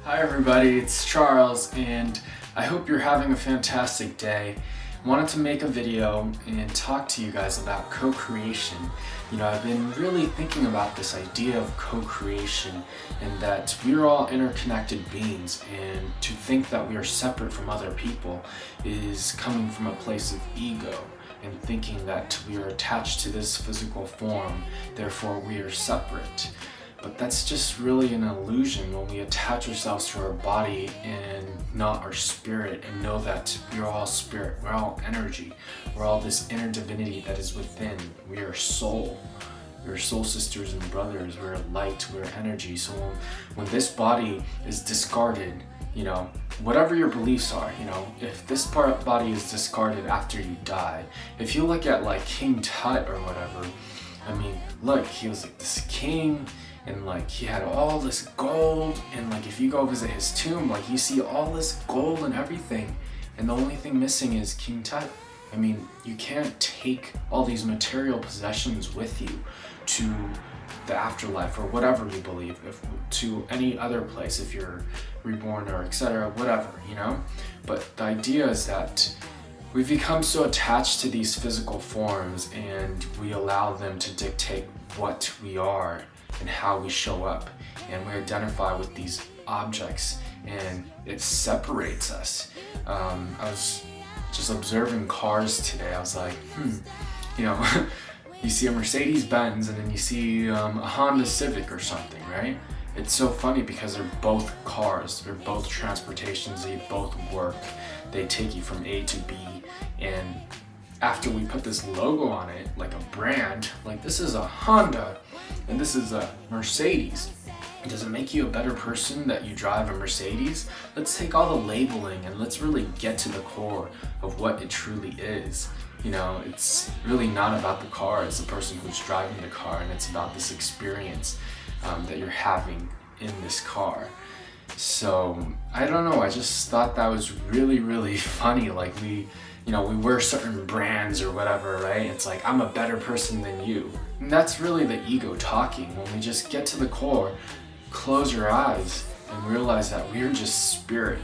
Hi everybody, it's Charles and I hope you're having a fantastic day. I wanted to make a video and talk to you guys about co-creation. You know, I've been really thinking about this idea of co-creation and that we're all interconnected beings, and to think that we are separate from other people is coming from a place of ego and thinking that we are attached to this physical form, therefore we are separate. But that's just really an illusion when we attach ourselves to our body and not our spirit, and know that we're all spirit, we're all energy, we're all this inner divinity that is within. We are soul. We're soul sisters and brothers, we're light, we're energy. So when this body is discarded, you know, whatever your beliefs are, you know, if this body is discarded after you die, if you look at like King Tut or whatever, I mean, look, he was like this king, and like he had all this gold, and like if you go visit his tomb, like you see all this gold and everything, and the only thing missing is King Tut. I mean, you can't take all these material possessions with you to the afterlife or whatever you believe, to any other place if you're reborn or etc., whatever, you know? But the idea is that we've become so attached to these physical forms, and we allow them to dictate what we are and how we show up, and we identify with these objects, and it separates us. I was just observing cars today. I was like, you know, you see a Mercedes-Benz and then you see a Honda Civic or something, right? It's so funny because they're both cars, they're both transportations, they both work, they take you from A to B, and after we put this logo on it, like a brand, like this is a Honda and this is a Mercedes, does it make you a better person that you drive a Mercedes? Let's take all the labeling and let's really get to the core of what it truly is. You know, it's really not about the car, it's the person who's driving the car, and it's about this experience that you're having in this car. So I don't know, I just thought that was really funny. Like we wear certain brands or whatever, right? It's like, I'm a better person than you. And that's really the ego talking. When we just get to the core, close your eyes and realize that we're just spirit.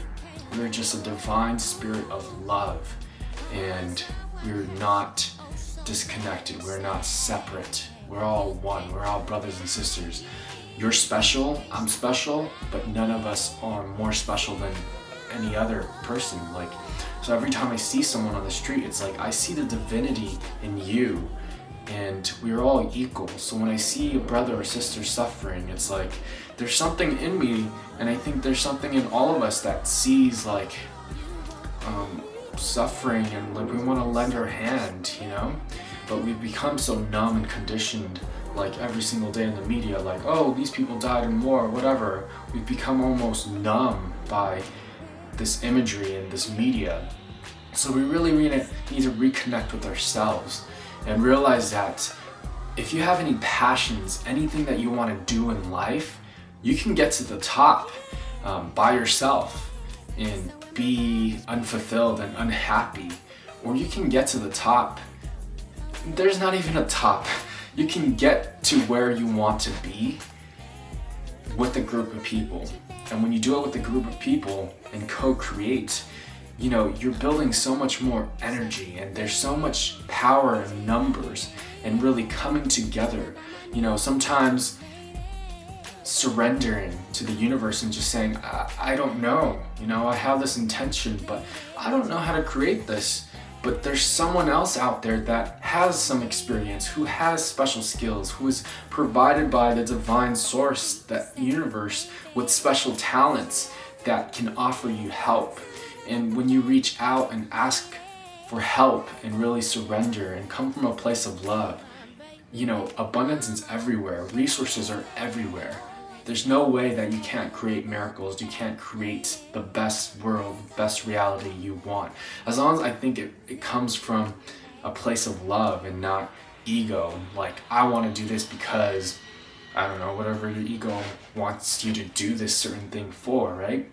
We're just a divine spirit of love, and we're not disconnected, we're not separate. We're all one, we're all brothers and sisters. You're special, I'm special, but none of us are more special than any other person. Like, so every time I see someone on the street, it's like I see the divinity in you, and we're all equal. So when I see a brother or sister suffering, it's like there's something in me, and I think there's something in all of us that sees like suffering, and like we want to lend our hand, you know? But we've become so numb and conditioned, like every single day in the media, like, oh, these people died in war, whatever. We've become almost numb by this imagery and this media. So we really need to reconnect with ourselves and realize that if you have any passions, anything that you want to do in life, you can get to the top by yourself and be unfulfilled and unhappy, or you can get to the top. There's not even a top. You can get to where you want to be with a group of people. And when you do it with a group of people and co-create, you know, you're building so much more energy, and there's so much power in numbers and really coming together. You know, sometimes surrendering to the universe and just saying, I don't know, you know, I have this intention, but I don't know how to create this. But there's someone else out there that has some experience, who has special skills, who is provided by the divine source, that universe, with special talents that can offer you help. And when you reach out and ask for help and really surrender and come from a place of love, you know, abundance is everywhere, resources are everywhere. There's no way that you can't create miracles, you can't create the best world, best reality you want. As long as I think it comes from a place of love and not ego. Like, I want to do this because, I don't know, whatever your ego wants you to do this certain thing for, right?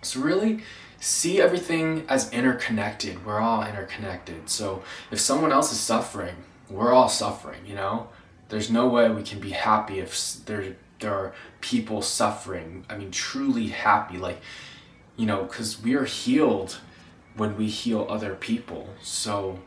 So really see everything as interconnected. We're all interconnected. So if someone else is suffering, we're all suffering, you know? There's no way we can be happy if there are people suffering. I mean, truly happy, like, you know, because we are healed when we heal other people. So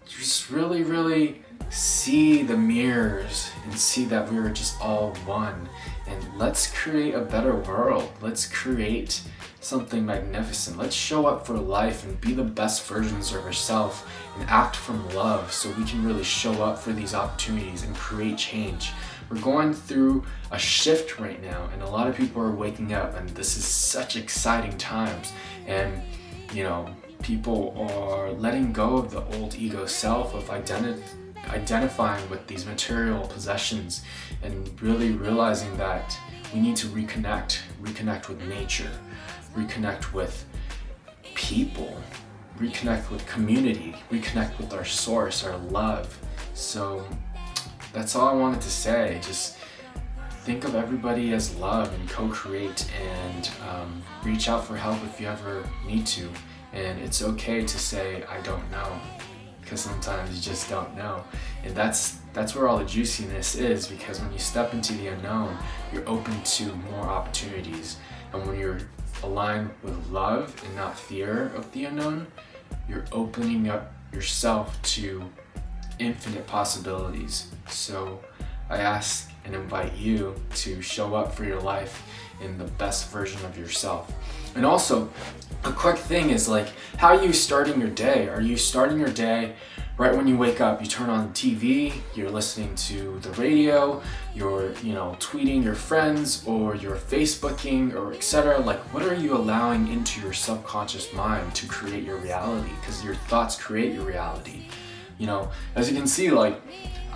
just really see the mirrors and see that we are just all one, and let's create a better world. Let's create something magnificent. Let's show up for life and be the best versions of ourselves and act from love, so we can really show up for these opportunities and create change. We're going through a shift right now, and a lot of people are waking up, and this is such exciting times. And you know, people are letting go of the old ego self of identifying with these material possessions, and really realizing that we need to reconnect with nature, reconnect with people, reconnect with community, reconnect with our source, our love. So that's all I wanted to say. Just think of everybody as love and co-create, and reach out for help if you ever need to. And it's okay to say, I don't know, because sometimes you just don't know. And that's where all the juiciness is, because when you step into the unknown, you're open to more opportunities. And when you're aligned with love and not fear of the unknown, you're opening up yourself to infinite possibilities. So I ask and invite you to show up for your life in the best version of yourself. And also, a quick thing is, like, how are you starting your day? Are you starting your day right when you wake up? You turn on the TV, you're listening to the radio, you're, you know, tweeting your friends, or you're Facebooking, or etc. Like, what are you allowing into your subconscious mind to create your reality? Because your thoughts create your reality. You know, as you can see, like,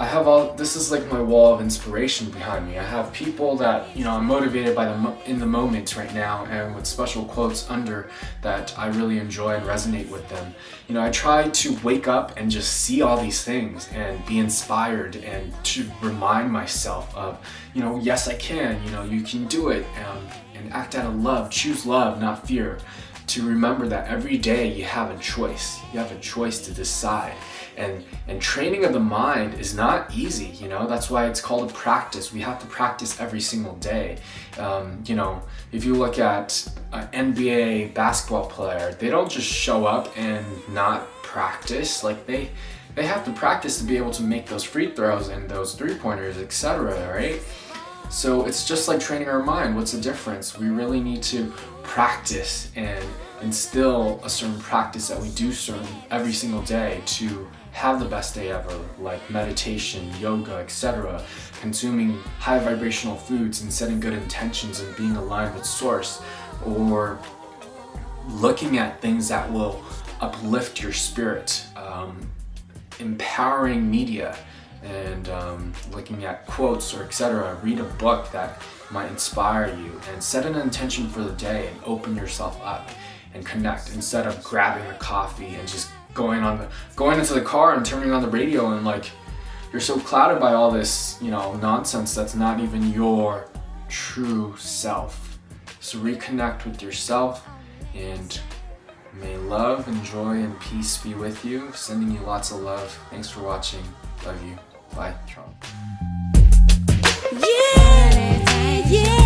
I have this is like my wall of inspiration behind me. I have people that, you know, I'm motivated by in the moment right now, and with special quotes under that I really enjoy and resonate with them. You know, I try to wake up and just see all these things and be inspired, and to remind myself of, you know, yes, I can, you know, you can do it, and act out of love, choose love, not fear. To remember that every day you have a choice. You have a choice to decide. And training of the mind is not easy, you know, that's why it's called a practice. We have to practice every single day. You know, if you look at an NBA basketball player, they don't just show up and not practice. Like, they have to practice to be able to make those free throws and those three-pointers, etc., right? So it's just like training our mind. What's the difference? We really need to practice and instill a certain practice that we do every single day to have the best day ever, like meditation, yoga, etc., consuming high vibrational foods and setting good intentions and being aligned with source, or looking at things that will uplift your spirit, empowering media, and looking at quotes or etc. Read a book that might inspire you, and set an intention for the day and open yourself up and connect, instead of grabbing a coffee and just going into the car and turning on the radio, and like, you're so clouded by all this, you know, nonsense that's not even your true self. So reconnect with yourself, and may love and joy and peace be with you. Sending you lots of love. Thanks for watching. Love you. Bye, Charles. Yeah, yeah.